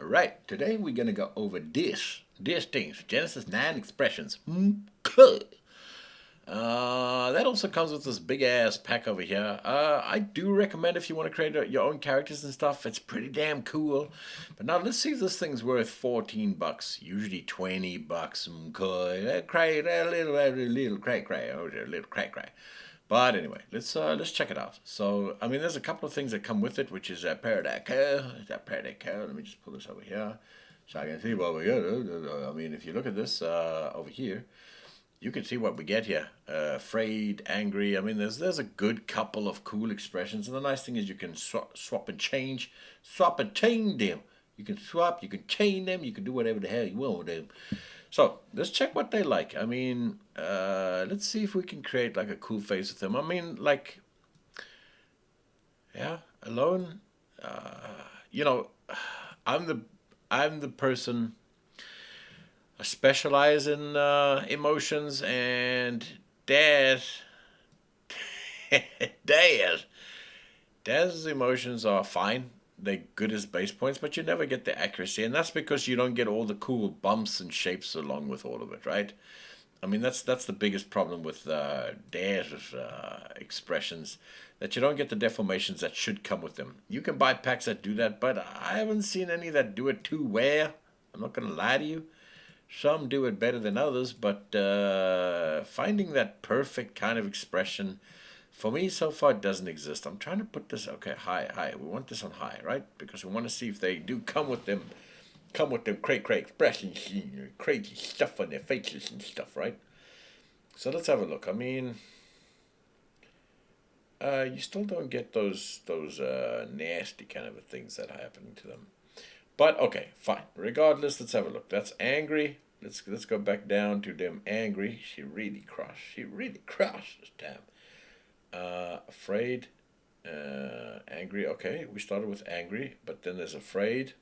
Alright, today we're gonna go over these things. Genesis 9 expressions. That also comes with this big ass pack over here. I do recommend if you want to create your own characters and stuff. It's pretty damn cool. But now let's see if this thing's worth $14. Usually $20. Cray, little cray. But anyway, let's check it out. So I mean, there's a couple of things that come with it, which is Paradise. Let me just pull this over here, so I can see what we got. I mean, if you look at this over here, you can see what we get here. Afraid, angry. I mean, there's a good couple of cool expressions, and the nice thing is you can swap and change, them. You can swap, you can chain them, you can do whatever the hell you want with them. So let's check what they like. I mean, let's see if we can create like a cool face with them. I mean, like, yeah, alone. You know, I'm the I'm the person. I specialize in emotions, and Dad, Dad, Dad's emotions are fine. They're good as base points, but you never get the accuracy, and that's because you don't get all the cool bumps and shapes along with all of it, right? I mean, that's the biggest problem with their expressions, that you don't get the deformations that should come with them. You can buy packs that do that, but I haven't seen any that do it too well. I'm not gonna lie to you. Some do it better than others, but finding that perfect kind of expression for me so far doesn't exist. I'm trying to put this okay high, high. We want this on high, right? Because we want to see if they do come with them cray expressions, crazy stuff on their faces and stuff, right? So let's have a look. I mean, you still don't get those nasty kind of things that are happening to them. But okay, fine. Regardless, let's have a look. That's angry. Let's go back down to them angry. She really cross. She really cross this time. Afraid. Angry. Okay, we started with angry, but then there's afraid.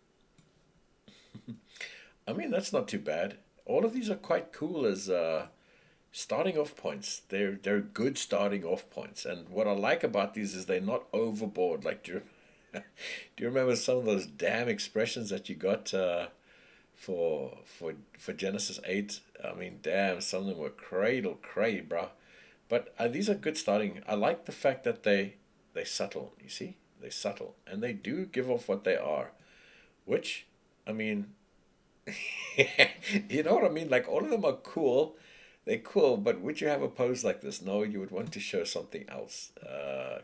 I mean, that's not too bad. All of these are quite cool as starting off points. They're good starting off points, and what I like about these is they're not overboard. Like, do you remember some of those damn expressions that you got for Genesis 8? I mean, damn, some of them were cradle cray, bro. But these are good starting. I like the fact that they subtle. You see, they subtle, and they do give off what they are. Which, I mean, you know what I mean? Like, all of them are cool. They're cool, but would you have a pose like this? No, you would want to show something else.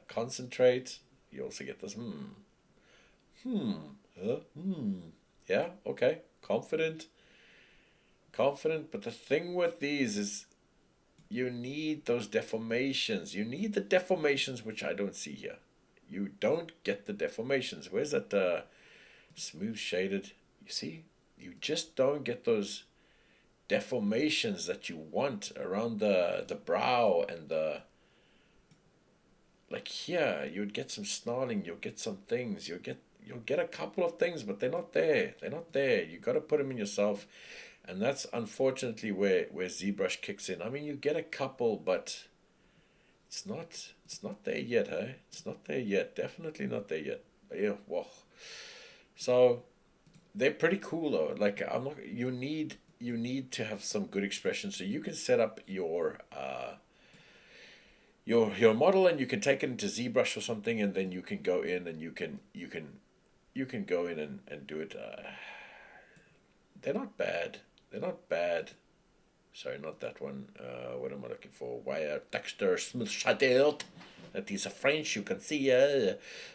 Concentrate. You also get this. Hmm. Yeah. Okay. Confident. Confident. But the thing with these is you need those deformations. You need the deformations, which I don't see here. You don't get the deformations. Where's that smooth shaded? You see? You just don't get those deformations that you want around the brow and the, like here. You'd get some snarling. You'll get some things. You'll get a couple of things, but they're not there. They're not there. You got to put them in yourself, and that's unfortunately where ZBrush kicks in. I mean, you get a couple, but it's not there yet, hey? It's not there yet. Definitely not there yet. But yeah, whoa. So they're pretty cool though. Like, I'm not. You need to have some good expression, so you can set up your model, and you can take it into ZBrush or something, and then you can go in and you can go in and do it. They're not bad. They're not bad. Sorry, not that one. What am I looking for? Wire texture smooth shaded. That is a French, you can see.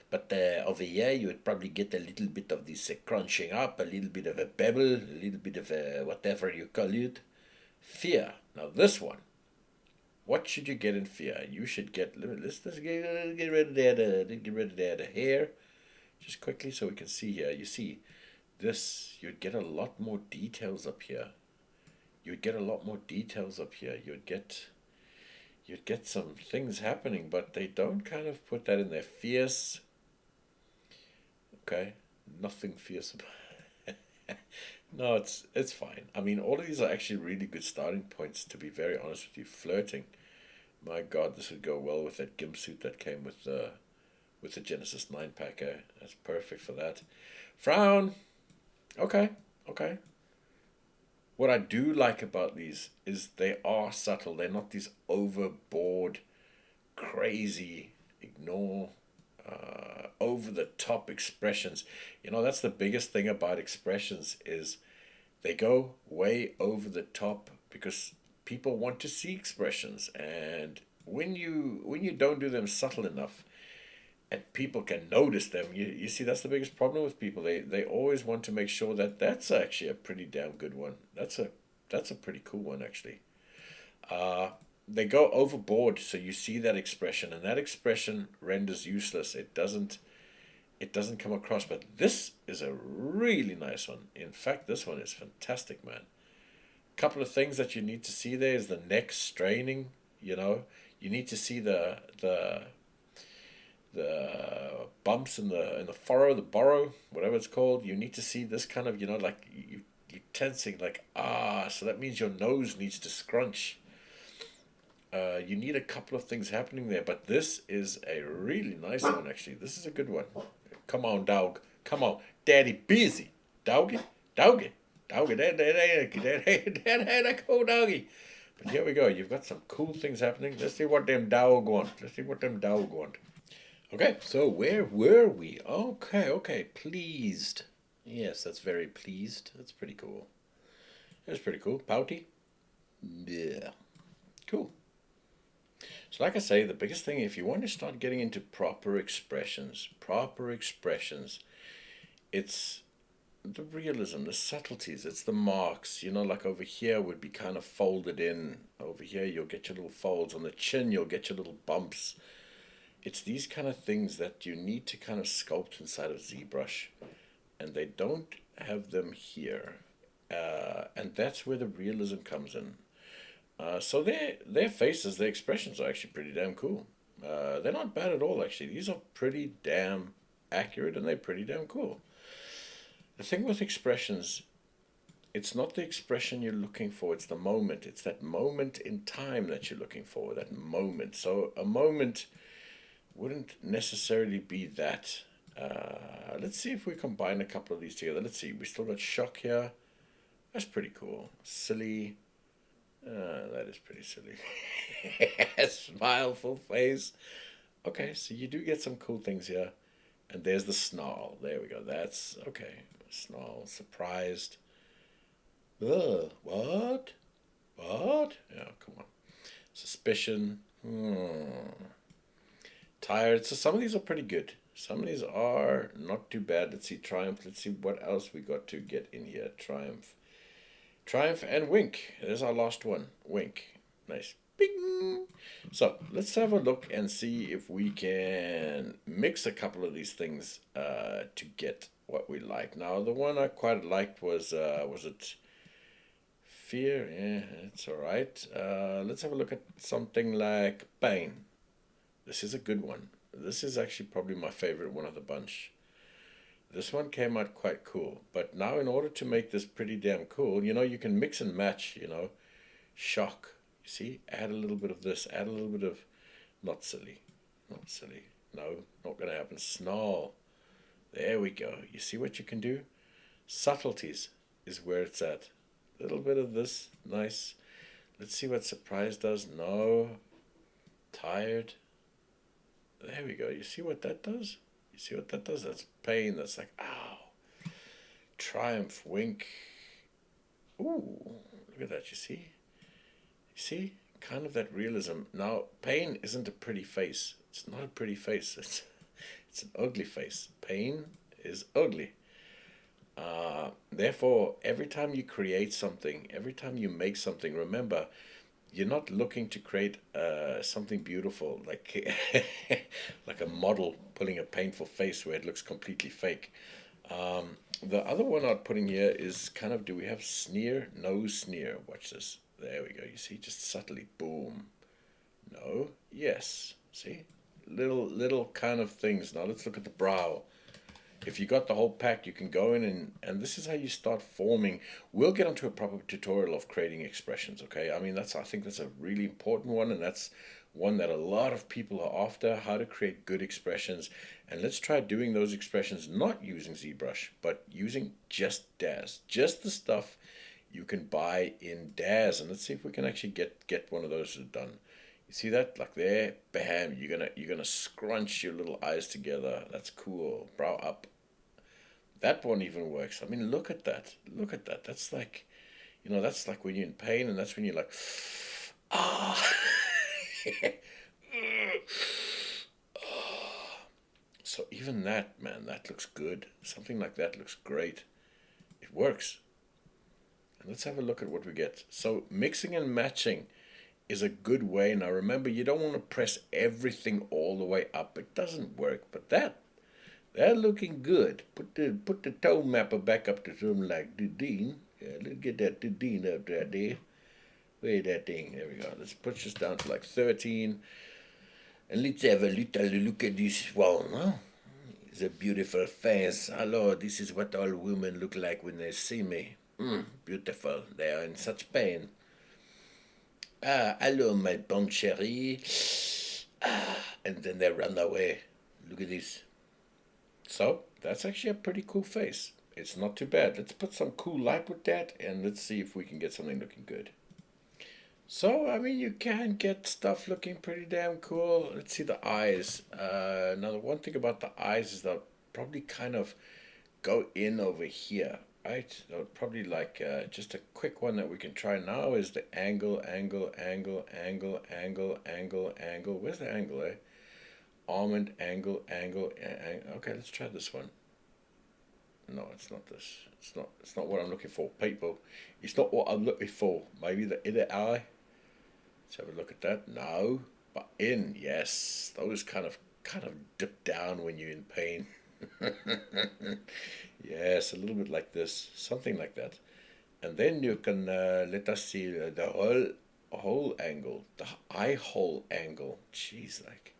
But over here, you would probably get a little bit of this crunching up, a little bit of a bevel, a little bit of a whatever you call it. Fear. Now, this one. What should you get in fear? You should get. Let's get rid of that hair. Just quickly so we can see here. You see, this, you'd get a lot more details up here. You'd get a lot more details up here. You'd get some things happening, but they don't kind of put that in there. Fierce. Okay, nothing fierce about. No, it's fine. I mean, all of these are actually really good starting points. To be very honest with you, flirting. My God, this would go well with that gimp suit that came with with the Genesis 9 packer. That's perfect for that. Frown. Okay, okay. What I do like about these is they are subtle. They're not these overboard, crazy, ignore, over the top expressions. You know, that's the biggest thing about expressions is they go way over the top because people want to see expressions, and when you don't do them subtle enough and people can notice them, you see that's the biggest problem with people. They always want to make sure that that's actually a pretty damn good one. That's a pretty cool one actually. uh, they go overboard, so you see that expression, and that expression renders useless. It doesn't come across. But this is a really nice one. In fact, this one is fantastic, man. Couple of things that you need to see there is the neck straining. You know, you need to see the bumps in the furrow, the burrow, whatever it's called. You need to see this kind of, like you tensing, like, so that means your nose needs to scrunch. You need a couple of things happening there, but this is a really nice one actually. This is a good one. Come on, dog. Come on, daddy busy. Doggy, doggy, doggy. That cool doggy. But here we go. You've got some cool things happening. Let's see what them dog want. Let's see what them dog want. Okay, so where were we? Okay, okay. Pleased. Yes, that's very pleased. That's pretty cool. That's pretty cool. Pouty. Yeah. Cool. So, like I say, the biggest thing, if you want to start getting into proper expressions, it's the realism, the subtleties, it's the marks. Like over here would be kind of folded in. Over here, you'll get your little folds. On the chin, you'll get your little bumps. It's these kind of things that you need to kind of sculpt inside of ZBrush, and they don't have them here. And that's where the realism comes in. So their faces, their expressions are actually pretty damn cool. They're not bad at all, actually. These are pretty damn accurate, and they're pretty damn cool. The thing with expressions, it's not the expression you're looking for, it's the moment. It's that moment in time that you're looking for, that moment. So a moment wouldn't necessarily be that. Let's see if we combine a couple of these together. Let's see, we still got shock here. That's pretty cool. Silly. That is pretty silly. Smile, full face. Okay, so you do get some cool things here. And there's the snarl. There we go. That's okay. Snarl. Surprised. Ugh. What? What? Yeah, come on. Suspicion. Tired. So some of these are pretty good. Some of these are not too bad. Let's see. Triumph. Let's see what else we got to get in here. Triumph. Triumph and wink. There's our last one. Wink. Nice. Bing. So let's have a look and see if we can mix a couple of these things to get what we like. Now the one I quite liked was it fear? Yeah, it's all right. Let's have a look at something like pain. This is a good one. This is actually probably my favorite one of the bunch. This one came out quite cool. But now in order to make this pretty damn cool, you can mix and match, shock. You see, add a little bit of this, add a little bit of, not silly, not silly. No, not going to happen. Snarl. There we go. You see what you can do? Subtleties is where it's at. A little bit of this, nice. Let's see what surprise does. No. Tired. There we go. You see what that does? You see what that does? That's pain. That's like, ow. Triumph, wink. Ooh, look at that. You see? You see? Kind of that realism. Now, pain isn't a pretty face. It's not a pretty face. It's an ugly face. Pain is ugly. Therefore, every time you create something, every time you make something, remember, you're not looking to create something beautiful, like like a model pulling a painful face where it looks completely fake. The other one I'd put in here is kind of, do we have sneer? No sneer. Watch this. There we go. You see, just subtly, boom. No, yes. See, little kind of things. Now let's look at the brow. If you got the whole pack, you can go in and this is how you start forming. We'll get onto a proper tutorial of creating expressions, okay? I mean, I think that's a really important one, and that's one that a lot of people are after, how to create good expressions. And let's try doing those expressions not using ZBrush, but using just DAZ, just the stuff you can buy in DAZ. And let's see if we can actually get one of those done. You see that? Like there, bam, you're gonna scrunch your little eyes together. That's cool. Brow up. That one even works. I mean, look at that. Look at that. That's like, that's like when you're in pain, and that's when you're like, ah. So even that, man, that looks good. Something like that looks great. It works. And let's have a look at what we get. So mixing and matching is a good way. Now remember, you don't want to press everything all the way up. It doesn't work. But they're looking good. Put the tone mapper back up to something like Dean. Yeah, let's get that Dean up there. Where that thing? There we go. Let's push this down to like 13. And let's have a little look at this one. Huh? It's a beautiful face. Hello, this is what all women look like when they see me. Beautiful. They are in such pain. Ah, hello, my bon chérie. Ah, and then they run away. Look at this. So, that's actually a pretty cool face. It's not too bad. Let's put some cool light with that, and let's see if we can get something looking good. So, I mean, you can get stuff looking pretty damn cool. Let's see the eyes. Now, the one thing about the eyes is they'll probably kind of go in over here, right? So probably like just a quick one that we can try now is the angle, angle, angle, angle, angle, angle, angle. Where's the angle, eh? Almond, angle, angle, okay, let's try this one. No, it's not this. It's not what I'm looking for, people. It's not what I'm looking for. Maybe the inner eye. Let's have a look at that. No. But in, yes. Those kind of dip down when you're in pain. Yes, a little bit like this, something like that. And then you can let us see the whole angle, the eye hole angle. Jeez, like,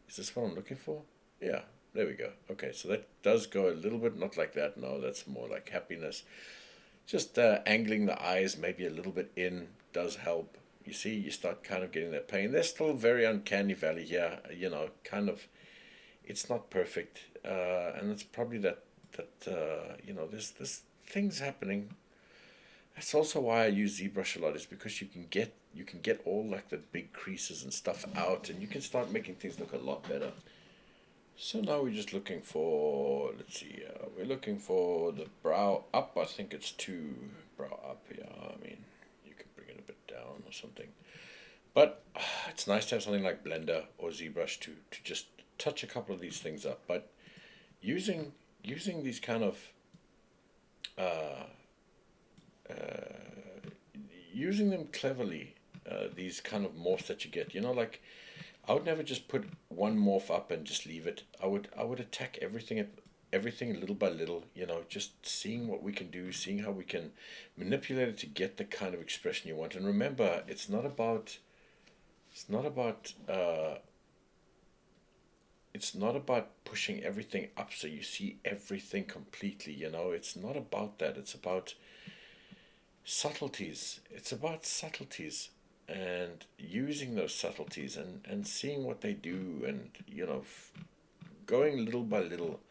is this what I'm looking for? Yeah, there we go. Okay, so that does go a little bit, not like that. No, that's more like happiness. Just angling the eyes maybe a little bit in does help. You see, you start kind of getting that pain. There's still very uncanny valley here, kind of. It's not perfect, and it's probably that there's things happening. That's also why I use ZBrush a lot, is because you can get all like the big creases and stuff out, and you can start making things look a lot better. So now we're just looking for, let's see, we're looking for the brow up. I think it's two brow up. Yeah, I mean, you can bring it a bit down or something. But it's nice to have something like Blender or ZBrush to just touch a couple of these things up. But using these kind of uh, using them cleverly, these kind of morphs that you get, like I would never just put one morph up and just leave it. I would attack everything little by little, just seeing what we can do, seeing how we can manipulate it to get the kind of expression you want. And remember, it's not about pushing everything up so you see everything completely. It's not about that. It's about subtleties. It's about subtleties and using those subtleties and seeing what they do, and going little by little.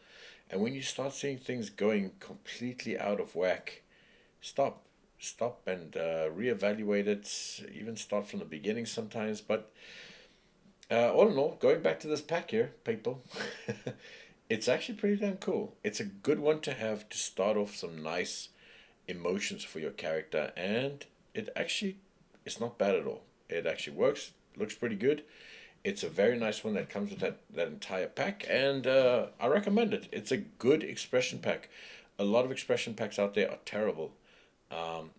And when you start seeing things going completely out of whack, stop. Stop and reevaluate it. Even start from the beginning sometimes. But all in all, going back to this pack here, people, it's actually pretty damn cool. It's a good one to have to start off some nice emotions for your character, and it's not bad at all. It actually works, looks pretty good. It's a very nice one that comes with that entire pack, and I recommend it. It's a good expression pack. A lot of expression packs out there are terrible.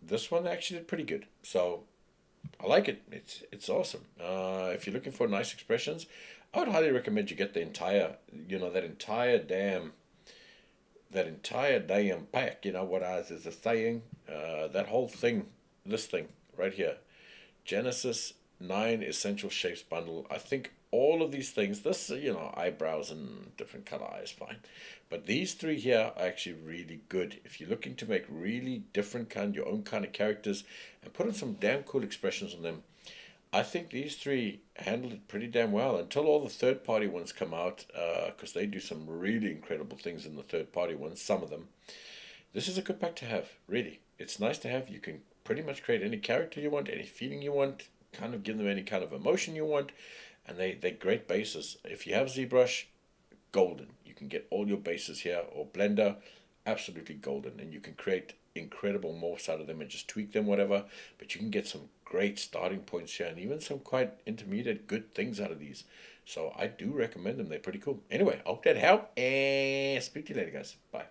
This one actually did pretty good, so I like it. It's awesome. If you're looking for nice expressions, I would highly recommend you get the entire, that entire damn pack. You know what I is a saying? That whole thing, this thing right here, Genesis 9 Essential Shapes Bundle. I think all of these things, this, eyebrows and different color eyes, fine. But these three here are actually really good. If you're looking to make really different your own kind of characters and put in some damn cool expressions on them, I think these three handled it pretty damn well until all the third party ones come out, because they do some really incredible things in the third party ones, some of them. This is a good pack to have, really. It's nice to have. You can pretty much create any character you want, any feeling you want, kind of give them any kind of emotion you want, and they're great bases. If you have ZBrush, golden. You can get all your bases here, or Blender, absolutely golden. And you can create incredible morphs out of them and just tweak them, whatever. But you can get some great starting points here and even some quite intermediate good things out of these. So I do recommend them. They're pretty cool. Anyway, I hope that helped, and speak to you later, guys. Bye.